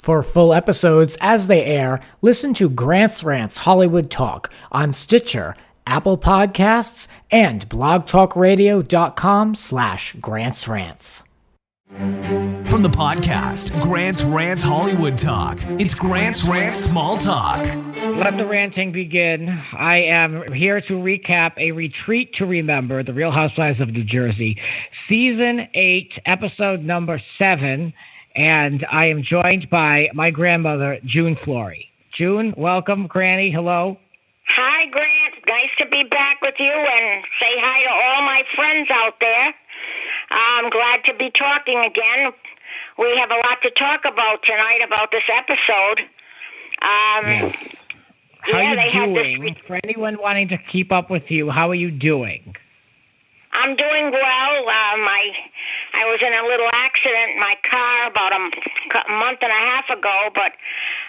For full episodes as they air, listen to Grant's Rants Hollywood Talk on Stitcher, Apple Podcasts, and blogtalkradio.com/Grant's Rants. From the podcast, Grant's Rants Hollywood Talk, it's Grant's Rants Small Talk. Let the ranting begin. I am here to recap A Retreat to Remember, The Real Housewives of New Jersey, Season 8, Episode number 7, and I am joined by my grandmother, June Flori. June, welcome. Granny, hello. Hi, Grant. Nice to be back with you and say hi to all my friends out there. I'm glad to be talking again. We have a lot to talk about tonight about this episode. Yes. How are you doing? For anyone wanting to keep up with you, how are you doing? I'm doing well. I was in a little accident in my car about a month and a half ago, but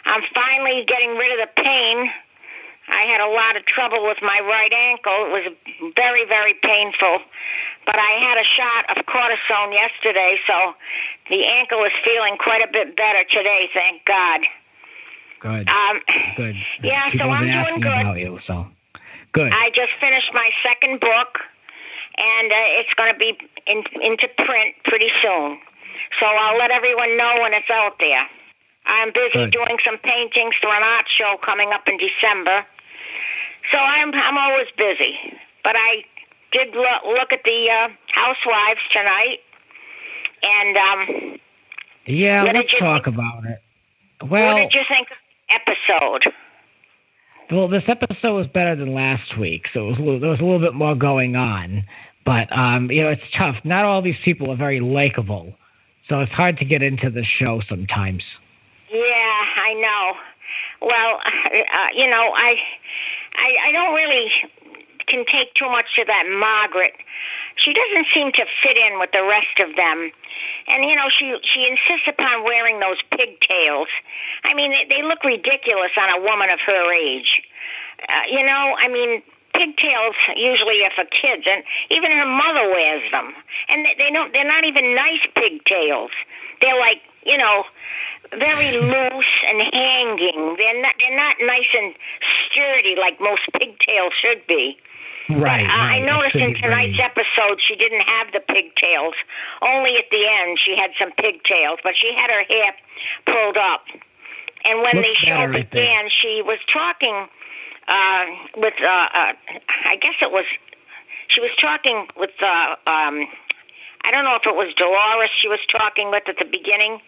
I'm finally getting rid of the pain. I had a lot of trouble with my right ankle. It was very, very painful. But I had a shot of cortisone yesterday, so the ankle is feeling quite a bit better today, thank God. Good. Good. Yeah, People so I'm have been doing asking good. About you, so good. I just finished my second book, and it's going to be into print pretty soon. So I'll let everyone know when it's out there. I'm busy doing some paintings for an art show coming up in December. So I'm always busy. But I did look at the Housewives tonight, and yeah, let's talk about it. Well, what did you think of the episode? Well, this episode was better than last week, so there was a little bit more going on. But it's tough. Not all these people are very likable, so it's hard to get into the show sometimes. Yeah, I know. Well, I don't really can take too much to that Margaret. She doesn't seem to fit in with the rest of them. And, she insists upon wearing those pigtails. I mean, they look ridiculous on a woman of her age. Pigtails usually are for kids, and even her mother wears them. And they're not even nice pigtails. They're like, very loose and hanging. They're not nice and sturdy like most pigtails should be. Right. But I noticed in tonight's episode she didn't have the pigtails. Only at the end she had some pigtails, but she had her hair pulled up. And when they showed it again, she was talking with, I guess it was, she was talking with, I don't know if it was Dolores she was talking with at the beginning.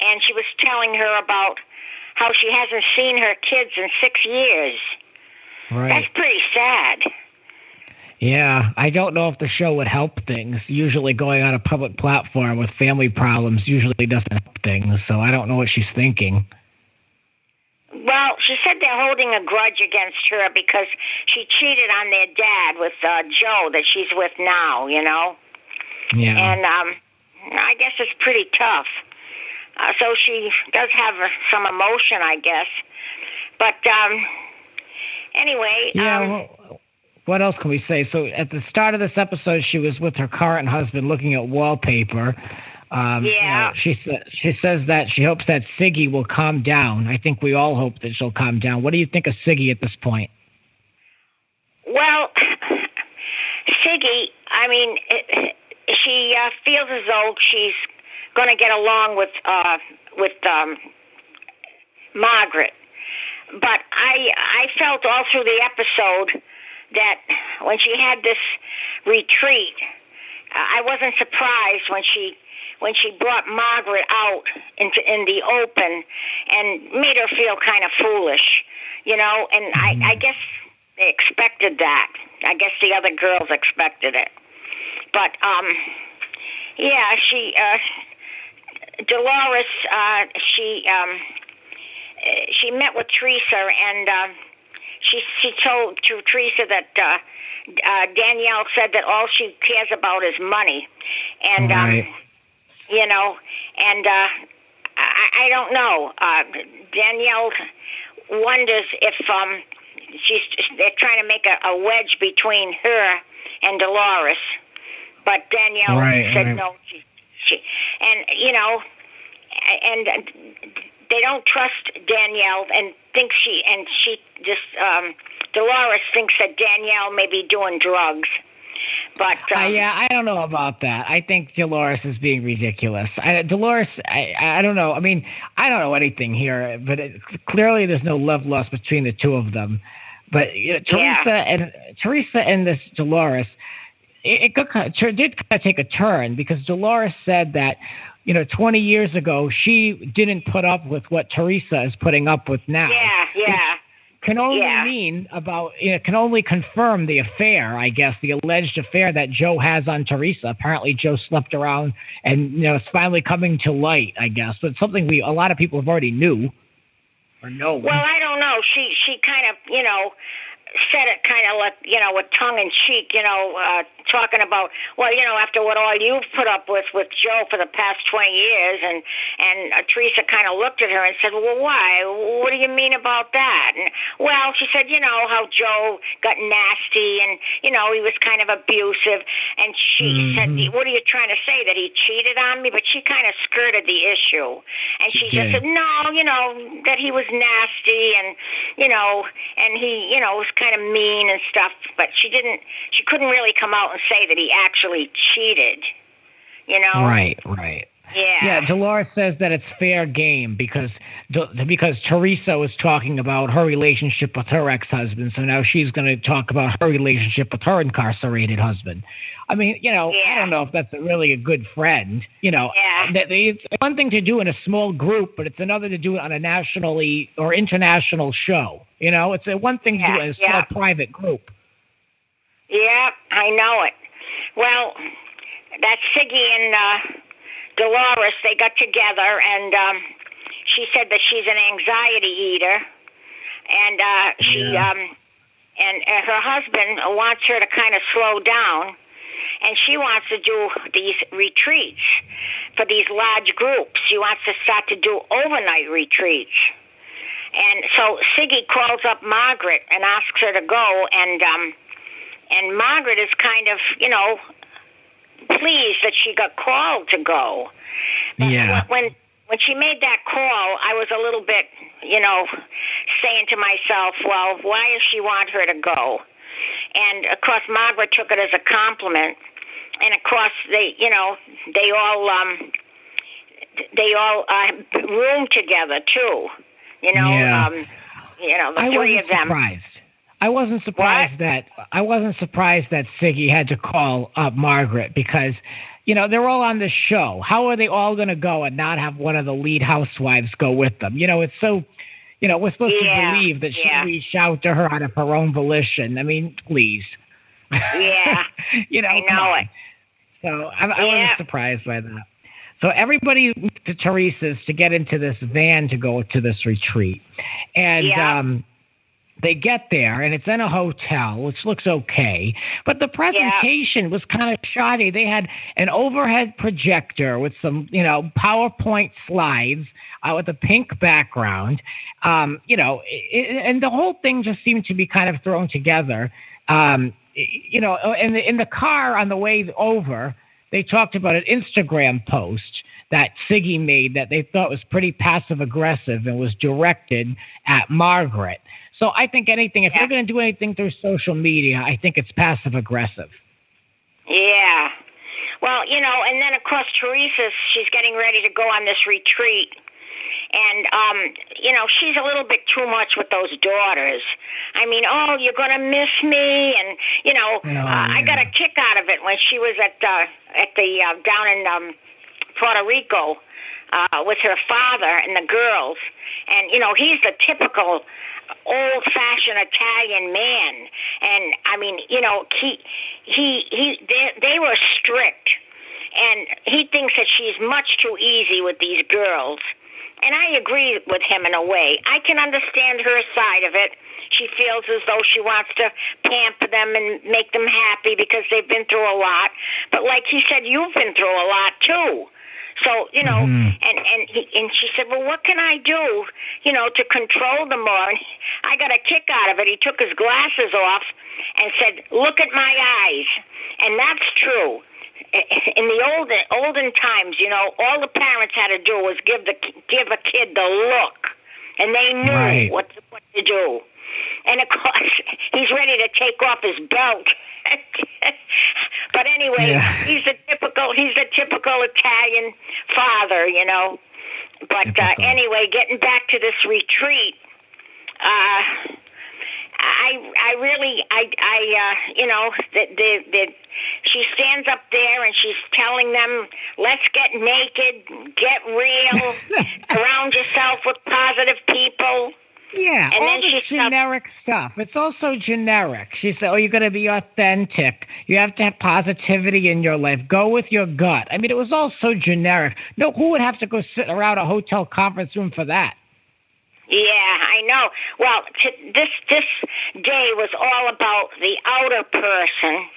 And she was telling her about how she hasn't seen her kids in 6 years. Right. That's pretty sad. Yeah, I don't know if the show would help things. Usually going on a public platform with family problems usually doesn't help things, so I don't know what she's thinking. Well, she said they're holding a grudge against her because she cheated on their dad with Joe that she's with now, Yeah. And I guess it's pretty tough. So she does have some emotion, I guess. But anyway. Yeah, what else can we say? So at the start of this episode, she was with her current husband looking at wallpaper. Yeah. She says that she hopes that Siggy will calm down. I think we all hope that she'll calm down. What do you think of Siggy at this point? Well, Siggy, she feels as though she's going to get along with Margaret. But I felt all through the episode that when she had this retreat, I wasn't surprised when she brought Margaret out in the open and made her feel kind of foolish, and I guess they expected that. I guess the other girls expected it. But, Dolores, she met with Teresa, and she told to Teresa that Danielle said that all she cares about is money, and right. I don't know. Danielle wonders if they're trying to make a wedge between her and Dolores, but Danielle said no. She and and they don't trust Danielle and Dolores thinks that Danielle may be doing drugs. But I don't know about that. I think Dolores is being ridiculous. Dolores, I don't know. I mean, I don't know anything here, but clearly there's no love lost between the two of them. But Teresa and this Dolores, it did kind of take a turn because Dolores said that 20 years ago she didn't put up with what Teresa is putting up with now. Yeah. Can only confirm the affair, I guess, the alleged affair that Joe has on Teresa. Apparently, Joe slept around, and it's finally coming to light, I guess. But something a lot of people have already knew or know. Well, I don't know. She kind of, said it kind of like, with tongue in cheek, talking about, after what all you've put up with Joe for the past 20 years, and Teresa kind of looked at her and said, well, why? What do you mean about that? And, well, she said, how Joe got nasty and, he was kind of abusive, and she said, what are you trying to say, that he cheated on me? But she kind of skirted the issue, and she just said, no, that he was nasty, and, and he, was kind of mean and stuff, but she couldn't really come out and say that he actually cheated, Right. Yeah. Yeah, Dolores says that it's fair game because Teresa was talking about her relationship with her ex-husband, so now she's going to talk about her relationship with her incarcerated husband. I mean, I don't know if that's really a good friend. It's one thing to do in a small group, but it's another to do it on a nationally or international show. It's one thing to do it in a small private group. Yeah, I know it. Well, that Siggy and Dolores, they got together, and she said that she's an anxiety eater, and and her husband wants her to kind of slow down, and she wants to do these retreats for these large groups. She wants to start to do overnight retreats. And so Siggy calls up Margaret and asks her to go, and Margaret is kind of, pleased that she got called to go. But when she made that call, I was a little bit, saying to myself, well, why does she want her to go? And of course, Margaret took it as a compliment, and of course they all roomed together too. The three of them. I wasn't surprised that Siggy had to call up Margaret because, they're all on the show. How are they all going to go and not have one of the lead housewives go with them? It's so, we're supposed to believe that she reached out to her out of her own volition. I mean, please. Yeah. I know it. So I wasn't surprised by that. So everybody to Teresa's to get into this van to go to this retreat. And they get there, and it's in a hotel, which looks okay. But the presentation was kind of shoddy. They had an overhead projector with some, PowerPoint slides with a pink background. And the whole thing just seemed to be kind of thrown together. In the car on the way over, they talked about an Instagram post that Siggy made that they thought was pretty passive-aggressive and was directed at Margaret. So I think if you're going to do anything through social media, I think it's passive-aggressive. Yeah. Well, and then, of course, she's getting ready to go on this retreat. And, she's a little bit too much with those daughters. I mean, you're going to miss me. And, I got a kick out of it when she was at the down in Puerto Rico with her father and the girls. And, he's the typical old-fashioned Italian man. And, I mean, they were strict. And he thinks that she's much too easy with these girls. And I agree with him in a way. I can understand her side of it. She feels as though she wants to pamper them and make them happy because they've been through a lot. But like he said, you've been through a lot too. So, and she said, well, what can I do, to control them more? And I got a kick out of it. He took his glasses off and said, look at my eyes. And that's true. in the olden times, all the parents had to do was give a kid the look, and they knew what to do. And of course, he's ready to take off his belt. But anyway, he's a typical Italian father, But anyway, getting back to this retreat, she stands up there and she's telling them, let's get naked, get real, surround yourself with positive people. Yeah, and all this generic stuff. It's also generic. She said, you're going to be authentic. You have to have positivity in your life. Go with your gut. I mean, it was all so generic. No, who would have to go sit around a hotel conference room for that? Yeah, I know. Well, this day was all about the outer person.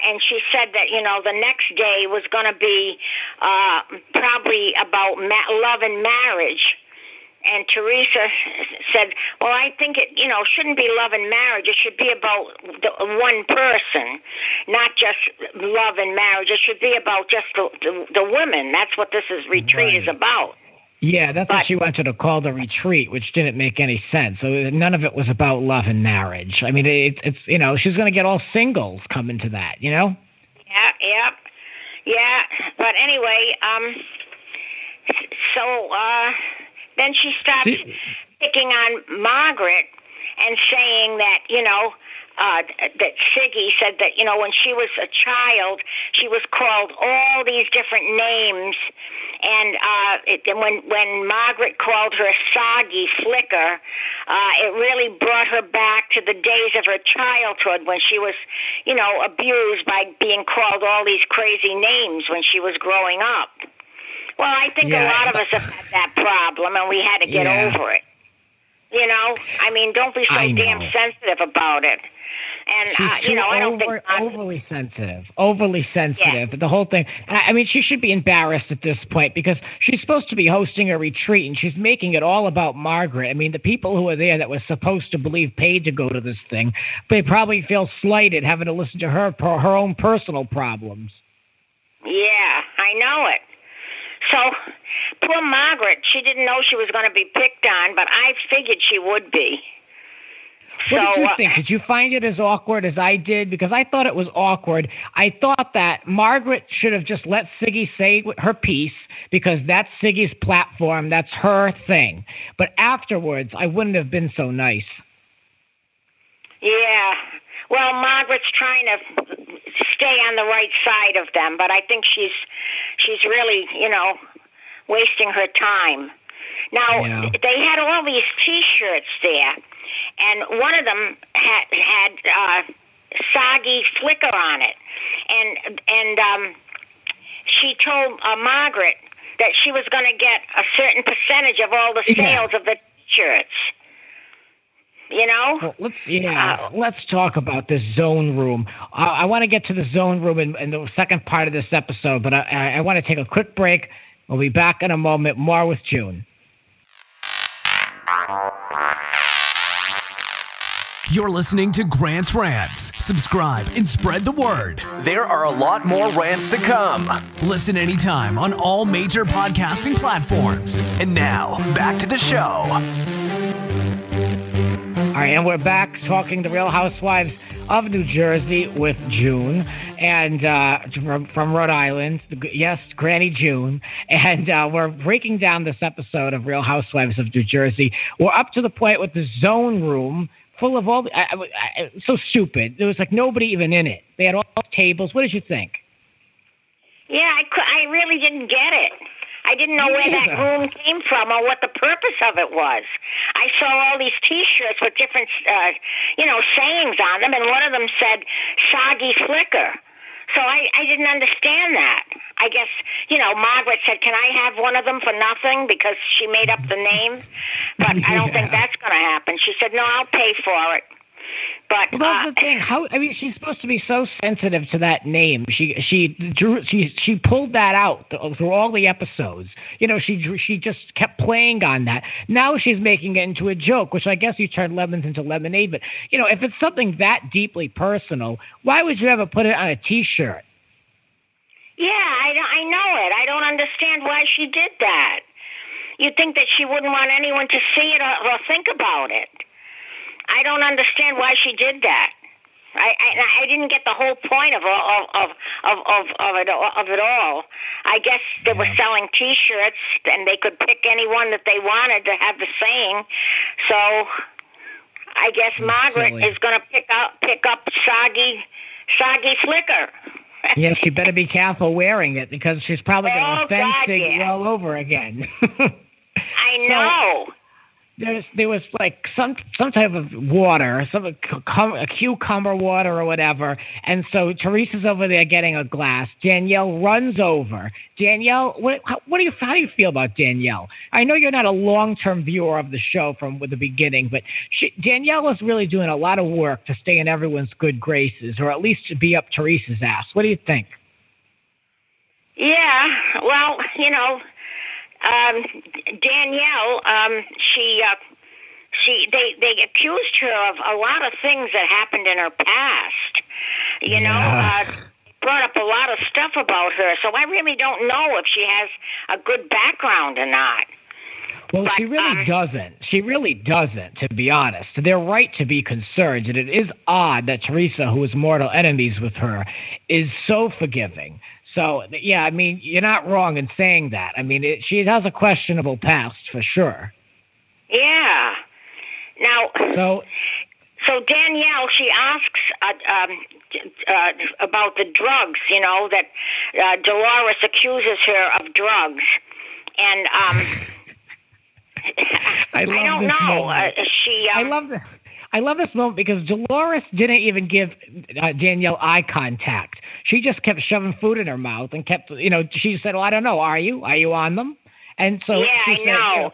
And she said that, the next day was going to be probably about love and marriage. And Teresa said, well, I think it, shouldn't be love and marriage. It should be about one person, not just love and marriage. It should be about just the women. That's what this retreat is about. Yeah, that's what she wanted to call the retreat, which didn't make any sense. So none of it was about love and marriage. I mean, it's she's going to get all singles coming to that, Yeah. But anyway, then she stopped picking on Margaret and saying that, that Siggy said that, when she was a child, she was called all these different names. And when Margaret called her Soggy Flicker, it really brought her back to the days of her childhood when she was, abused by being called all these crazy names when she was growing up. Well, I think a lot of us have had that problem, and we had to get over it. I mean, don't be so damn sensitive about it. And, I don't think... Overly sensitive. The whole thing. I mean, she should be embarrassed at this point because she's supposed to be hosting a retreat, and she's making it all about Margaret. I mean, the people who were there that were supposed to believe paid to go to this thing, they probably feel slighted having to listen to her own personal problems. Yeah, I know it. So, poor Margaret, she didn't know she was going to be picked on, but I figured she would be. What did you think? Did you find it as awkward as I did? Because I thought it was awkward. I thought that Margaret should have just let Siggy say her piece because that's Siggy's platform. That's her thing. But afterwards, I wouldn't have been so nice. Yeah. Well, Margaret's trying to stay on the right side of them, but I think she's really, wasting her time. Now, they had all these T-shirts there, and one of them had Soggy Flicker on it, and she told Margaret that she was going to get a certain percentage of all the sales of the T-shirts. Well, let's talk about this zone room. I want to get to the zone room in the second part of this episode, but I want to take a quick break. We'll be back in a moment. More with June. You're listening to Grant's Rants. Subscribe and spread the word. There are a lot more rants to come. Listen anytime on all major podcasting platforms. And now, back to the show. All right, and we're back talking the Real Housewives of New Jersey with June, and from Rhode Island. Yes, Granny June. And we're breaking down this episode of Real Housewives of New Jersey. We're up to the point with the zone room full of all the... so stupid. There was like nobody even in it. They had all tables. What did you think? Yeah, I really didn't get it. I didn't know where that room came from or what the purpose of it was. I saw all these T-shirts with different, sayings on them, and one of them said, Soggy Flicker. So I didn't understand that. I guess, Margaret said, can I have one of them for nothing because she made up the name? But I don't think that's going to happen. She said, no, I'll pay for it. But that's the thing. She's supposed to be so sensitive to that name. She pulled that out through all the episodes. She just kept playing on that. Now she's making it into a joke, which I guess you turn lemons into lemonade. But if it's something that deeply personal, why would you ever put it on a T-shirt? Yeah, I know it. I don't understand why she did that. You'd think that she wouldn't want anyone to see it or think about it. I don't understand why she did that. I didn't get the whole point of it all. I guess they were selling T-shirts, and they could pick anyone that they wanted to have the saying. So I guess Margaret is going to pick up soggy flicker. Yeah, she better be careful wearing it because she's probably going to offend Siggy all over again. I know. There was like some type of water, a cucumber water or whatever, and so Teresa's over there getting a glass. Danielle runs over. Danielle, how do you feel about Danielle? I know you're not a long-term viewer of the show from the beginning, but Danielle was really doing a lot of work to stay in everyone's good graces, or at least to be up Teresa's ass. What do you think? Yeah, well, Danielle, they accused her of a lot of things that happened in her past. Brought up a lot of stuff about her, so I really don't know if she has a good background or not. Well, she really doesn't. She really doesn't, to be honest. They're right to be concerned, and it is odd that Teresa, who is mortal enemies with her, is so forgiving. So, yeah, I mean, you're not wrong in saying that. I mean, she has a questionable past for sure. Yeah. Now, so Danielle, she asks about the drugs, that Dolores accuses her of drugs. And I don't know. I love this moment because Dolores didn't even give Danielle eye contact. She just kept shoving food in her mouth and kept, she said, well, I don't know. Are you on them? And so she said,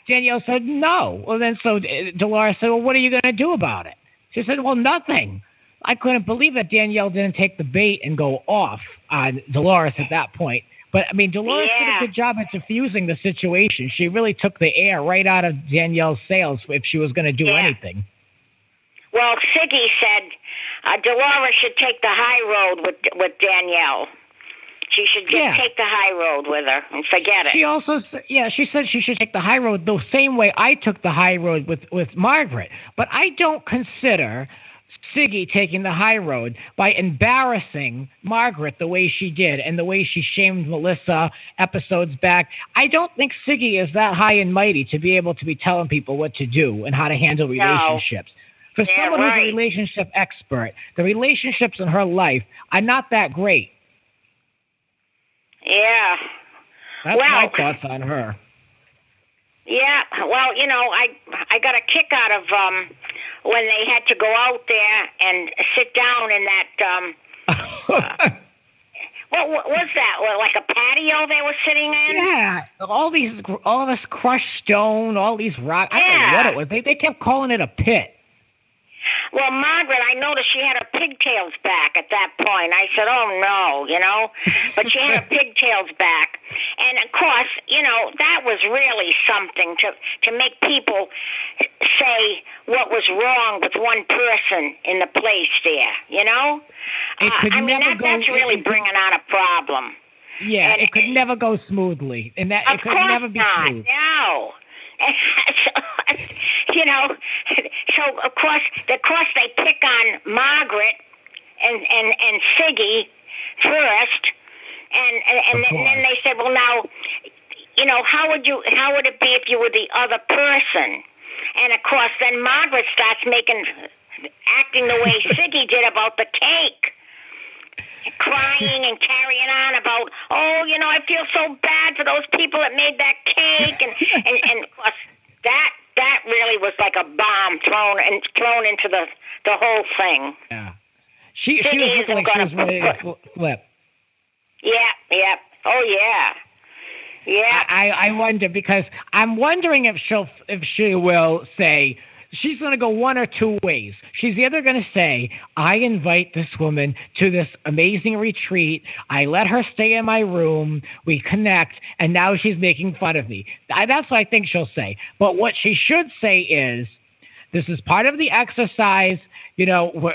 Danielle said, no. Well, then so Dolores said, well, what are you going to do about it? She said, well, nothing. I couldn't believe that Danielle didn't take the bait and go off on Dolores at that point. But, I mean, Dolores did a good job at diffusing the situation. She really took the air right out of Danielle's sails if she was going to do anything. Well, Siggy said Dolores should take the high road with Danielle. She should just take the high road with her and forget it. She also, she said she should take the high road the same way I took the high road with Margaret. But I don't consider Siggy taking the high road by embarrassing Margaret the way she did and the way she shamed Melissa episodes back. I don't think Siggy is that high and mighty to be able to be telling people what to do and how to handle relationships. For someone who's a relationship expert, the relationships in her life are not that great. Yeah. That's my thoughts on her. Yeah, well, I got a kick out of when they had to go out there and sit down in that, what was that? Like a patio they were sitting in? Yeah, all this crushed stone, all these rocks. I don't know what it was. They kept calling it a pit. Well, Margaret, I noticed she had her pigtails back at that point. I said, oh, no, But she had her pigtails back. And, of course, that was really something to make people say what was wrong with one person in the place there, That's really bringing on a problem. Yeah, it could never go smoothly. And it could never be smooth. No. So of course they pick on Margaret and Siggy first, and then they said, well, now, how would it be if you were the other person? And of course, then Margaret starts acting the way Siggy did about the cake. Crying and carrying on about, I feel so bad for those people that made that cake, and of course that really was like a bomb thrown into the whole thing. Yeah, she was looking like she was ready to flip. Yeah. Oh yeah. Yeah. I wonder because I'm wondering if she will say. She's going to go one or two ways. She's either going to say, I invite this woman to this amazing retreat. I let her stay in my room. We connect. And now she's making fun of me. That's what I think she'll say. But what she should say is This is part of the exercise. You know,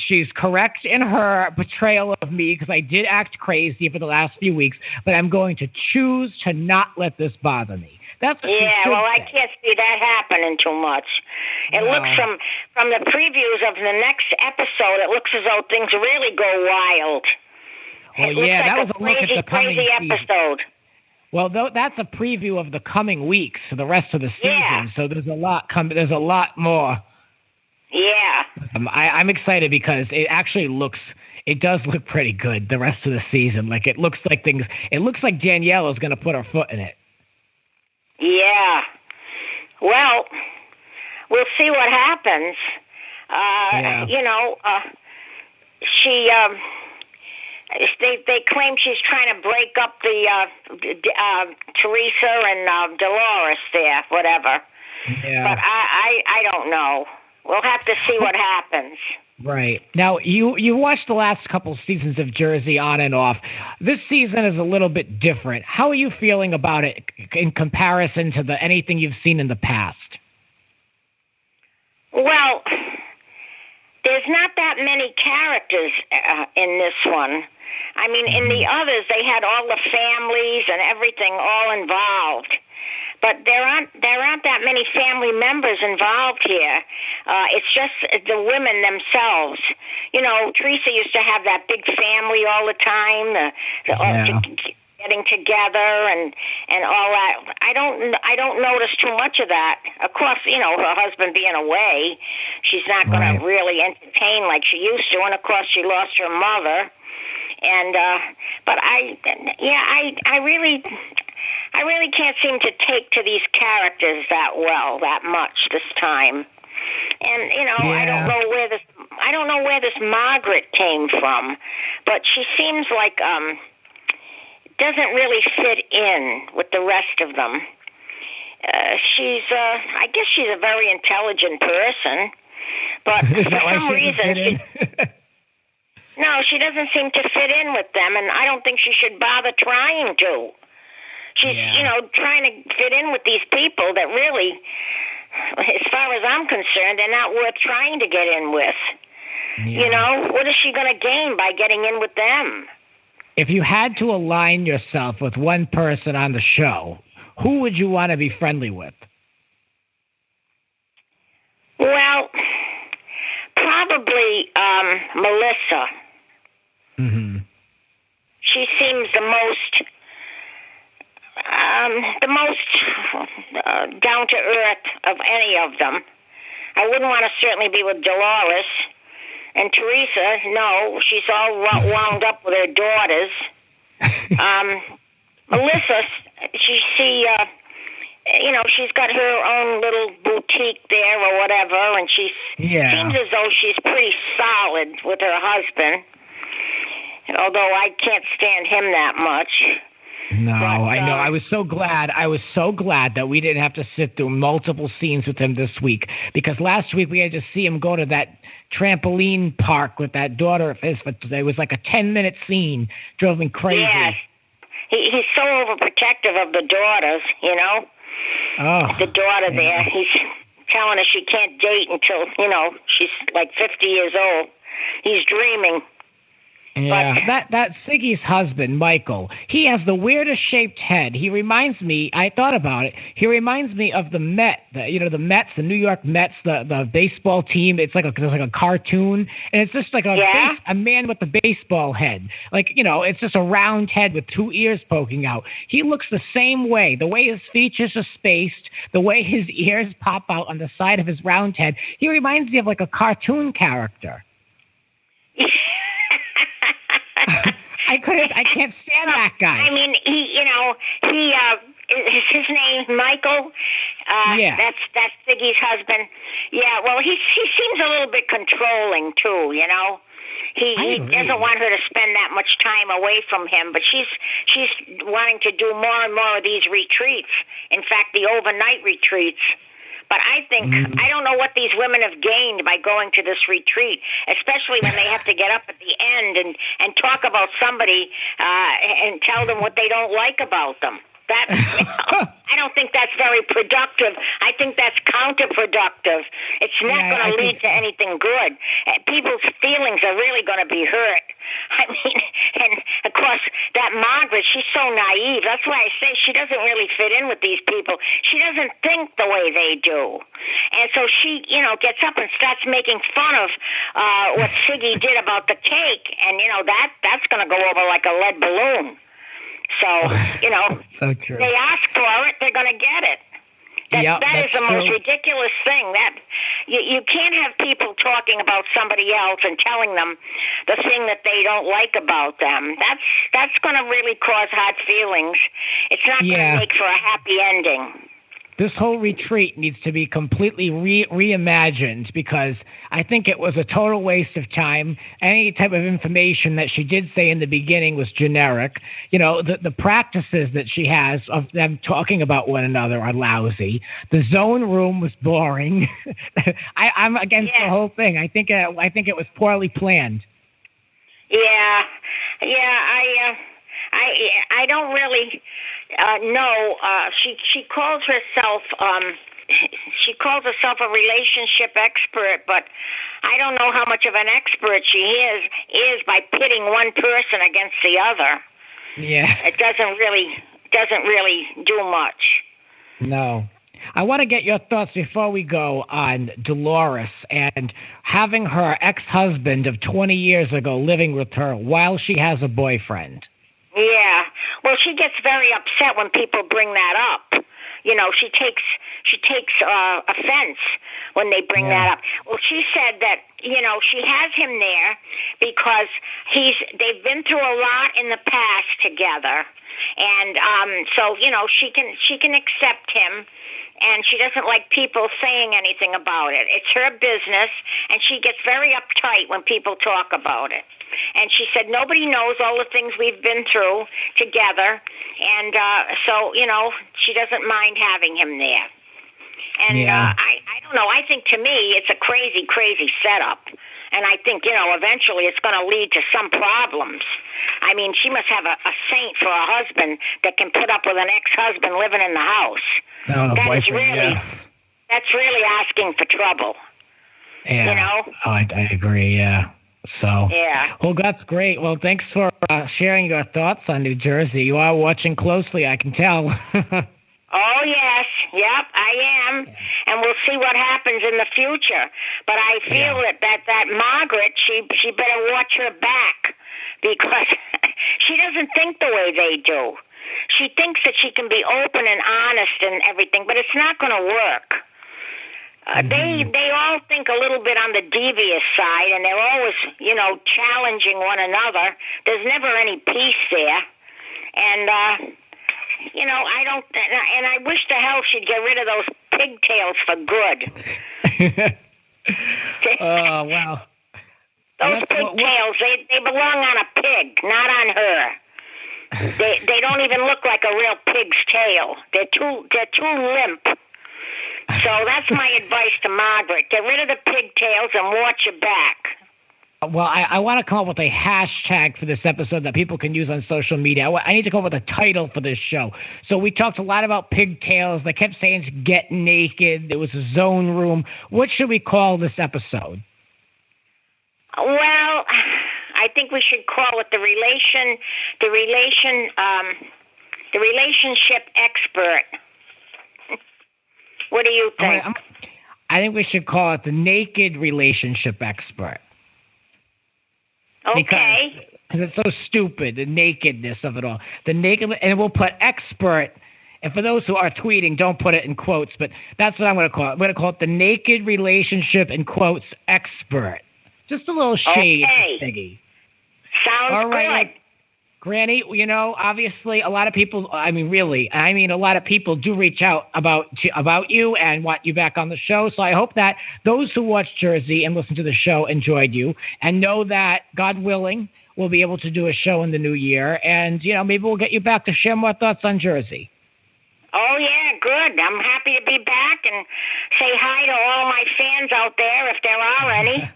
she's correct in her portrayal of me because I did act crazy for the last few weeks, but I'm going to choose to not let this bother me. That's what I can't see that happening too much. It looks from the previews of the next episode, it looks as though things really go wild. Well, that was a look at the coming crazy episode. Well, that's a preview of the coming weeks, so the rest of the season. Yeah. So there's a lot There's a lot more. Yeah. I'm excited because it actually it does look pretty good the rest of the season. Like it looks like Danielle is going to put her foot in it. Yeah. Well, we'll see what happens. You know, she. They claim she's trying to break up the Teresa and Dolores there, whatever. Yeah. But I don't know. We'll have to see what happens. Right. Now, you watched the last couple seasons of Jersey on and off. This season is a little bit different. How are you feeling about it in comparison to anything you've seen in the past? Well, there's not that many characters in this one. I mean, in the others, they had all the families and everything all involved. But there aren't that many family members involved here. It's just the women themselves. You know, Teresa used to have that big family all the time, getting together and all that. I don't notice too much of that. Of course, you know, her husband being away, she's not going to really entertain like she used to. And of course, she lost her mother. And but I really can't seem to take to these characters that much this time. And you know, I don't know where this Margaret came from, but she seems like doesn't really fit in with the rest of them. I guess she's a very intelligent person, but for some reason no, she doesn't seem to fit in with them, and I don't think she should bother trying to. She's, you know, trying to fit in with these people that really, as far as I'm concerned, they're not worth trying to get in with. Yeah. You know, what is she going to gain by getting in with them? If you had to align yourself with one person on the show, who would you want to be friendly with? Well, probably Melissa. Mm-hmm. She seems the most down to earth of any of them. I wouldn't want to certainly be with Dolores. And Teresa, no, she's all wound up with her daughters. Melissa, you know, she's got her own little boutique there or whatever, and she seems as though she's pretty solid with her husband. Although I can't stand him that much. No, I know. I was so glad that we didn't have to sit through multiple scenes with him this week, because last week we had to see him go to that trampoline park with that daughter of his. It was like a 10-minute scene. Drove me crazy. Yes. He's so overprotective of the daughters, you know. Oh. The daughter there. He's telling her she can't date until, you know, she's like 50 years old. He's dreaming. Yeah, that Siggy's husband, Michael, he has the weirdest shaped head. He reminds me, I thought about it, he reminds me of the Mets, the Mets, the New York Mets, the baseball team. It's like a cartoon, and it's just like a man with a baseball head. Like, you know, it's just a round head with two ears poking out. He looks the same way. The way his features are spaced, the way his ears pop out on the side of his round head. He reminds me of like a cartoon character. I can't stand that guy. I mean, is his name Michael? That's Siggy's husband. Yeah, well, he seems a little bit controlling too, you know. He doesn't want her to spend that much time away from him, but she's wanting to do more and more of these retreats. In fact, the overnight retreats. But I think, I don't know what these women have gained by going to this retreat, especially when they have to get up at the end and talk about somebody and tell them what they don't like about them. That I don't think that's very productive. I think that's counterproductive. It's not going to lead to anything good. People's feelings are really going to be hurt. I mean, and of course, that Margaret, she's so naive. That's why I say she doesn't really fit in with these people. She doesn't think the way they do. And so she, gets up and starts making fun of what Siggy did about the cake. And, that's going to go over like a lead balloon. So, so true. They ask for it, they're going to get it. That is the most ridiculous thing. That you can't have people talking about somebody else and telling them the thing that they don't like about them. That's going to really cause hard feelings. It's not going to make for a happy ending. This whole retreat needs to be completely reimagined because I think it was a total waste of time. Any type of information that she did say in the beginning was generic. The practices that she has of them talking about one another are lousy. The zone room was boring. I'm against the whole thing. I think it was poorly planned. Yeah. I don't really know. She calls herself a relationship expert, but I don't know how much of an expert she is by pitting one person against the other. Yeah, it doesn't really do much. No. I want to get your thoughts before we go on Dolores and having her ex-husband of 20 years ago living with her while she has a boyfriend. Yeah. Well, she gets very upset when people bring that up. She takes offense when they bring that up. Well, she said that, she has him there because they've been through a lot in the past together. And so, she can accept him. And she doesn't like people saying anything about it. It's her business, and she gets very uptight when people talk about it. And she said nobody knows all the things we've been through together, and so, she doesn't mind having him there. And I don't know. I think to me it's a crazy, crazy setup. And I think, eventually it's going to lead to some problems. I mean, she must have a saint for a husband that can put up with an ex-husband living in the house. That's really asking for trouble. Yeah. Oh, I agree, yeah. So, well, that's great. Well, thanks for sharing your thoughts on New Jersey. You are watching closely, I can tell. Oh, yes. Yep, I am. And we'll see what happens in the future. But I feel that Margaret, she better watch her back because she doesn't think the way they do. She thinks that she can be open and honest and everything, but it's not going to work. They all think a little bit on the devious side, and they're always, challenging one another. There's never any peace there. And, I don't, and I wish to hell she'd get rid of those pigtails for good. Oh, wow. Those pigtails, they belong on a pig, not on her. They don't even look like a real pig's tail. They're too limp. So that's my advice to Margaret. Get rid of the pigtails and watch your back. Well, I want to come up with a hashtag for this episode that people can use on social media. I need to come up with a title for this show. So we talked a lot about pigtails. They kept saying get naked. There was a zone room. What should we call this episode? Well, I think we should call it the relationship expert. What do you think? I think we should call it the naked relationship expert. Okay. Because it's so stupid, the nakedness of it all. The naked, and we'll put expert. And for those who are tweeting, don't put it in quotes, but that's what I'm going to call it. I'm going to call it the naked relationship in quotes expert. Just a little shade, Siggy. Sounds all right, good. Granny, obviously a lot of people, a lot of people do reach out about you and want you back on the show. So I hope that those who watch Jersey and listen to the show enjoyed you and know that, God willing, we'll be able to do a show in the new year. And, maybe we'll get you back to share more thoughts on Jersey. Oh, yeah, good. I'm happy to be back and say hi to all my fans out there, if there are any.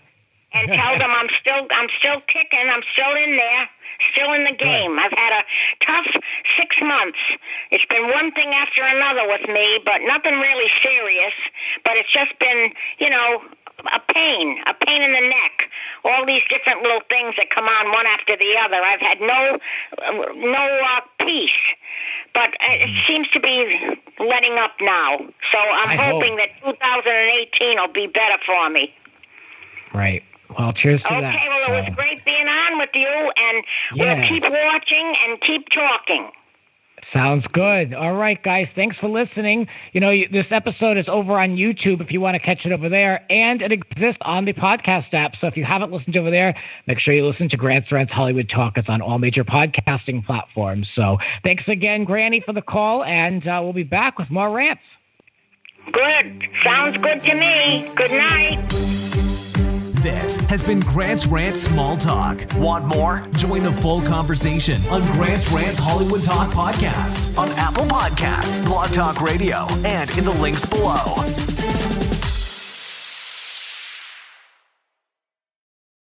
and tell them I'm still kicking, I'm still in there, still in the game. I've had a tough 6 months. It's been one thing after another with me, but nothing really serious. But it's just been, a pain in the neck. All these different little things that come on one after the other. I've had no peace. But it seems to be letting up now. So I'm hoping that 2018 will be better for me. Right. Well, cheers to that. Okay, well, it was great being on with you, and we'll keep watching and keep talking. Sounds good. All right, guys. Thanks for listening. This episode is over on YouTube if you want to catch it over there, and it exists on the podcast app. So if you haven't listened over there, make sure you listen to Grant's Rants Hollywood Talk. It's on all major podcasting platforms. So thanks again, Granny, for the call, and we'll be back with more rants. Good. Sounds good to me. Good night. This has been Grant's Rant Small Talk. Want more? Join the full conversation on Grant's Rants Hollywood Talk podcast on Apple Podcasts, Blog Talk Radio, and in the links below.